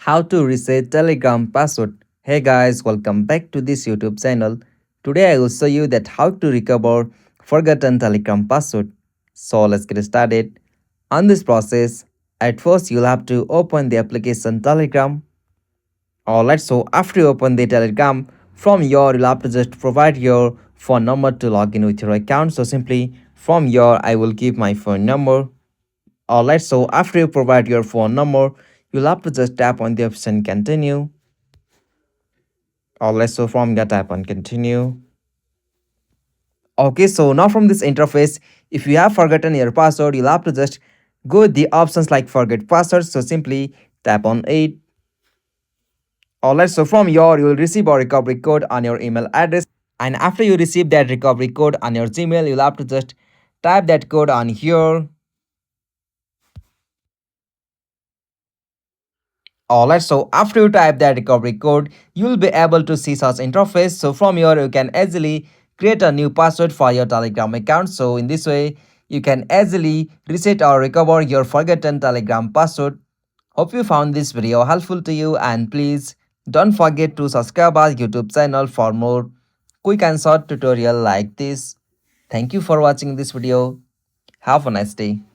How to reset Telegram password. Hey guys, welcome back to this YouTube channel. Today I will show you that how to recover forgotten Telegram password. So let's get started. On this process, at first you'll have to open the application Telegram. Alright, so after you open the Telegram, from here you'll have to just provide your phone number to log in with your account. So simply from here I will give my phone number. Alright, so after you provide your phone number, you'll have to just tap on the option continue. Alright, so from here tap on continue. Okay, so now from this interface, if you have forgotten your password, you'll have to just go with the options like forget password. So simply tap on it. Alright, so from here you will receive a recovery code on your email address. And after you receive that recovery code on your Gmail, you'll have to just type that code on here. Alright, so after you type that recovery code, you will be able to see such interface. So from here, you can easily create a new password for your Telegram account. So in this way, you can easily reset or recover your forgotten Telegram password. Hope you found this video helpful to you, and please don't forget to subscribe our YouTube channel for more quick and short tutorial like this. Thank you for watching this video. Have a nice day.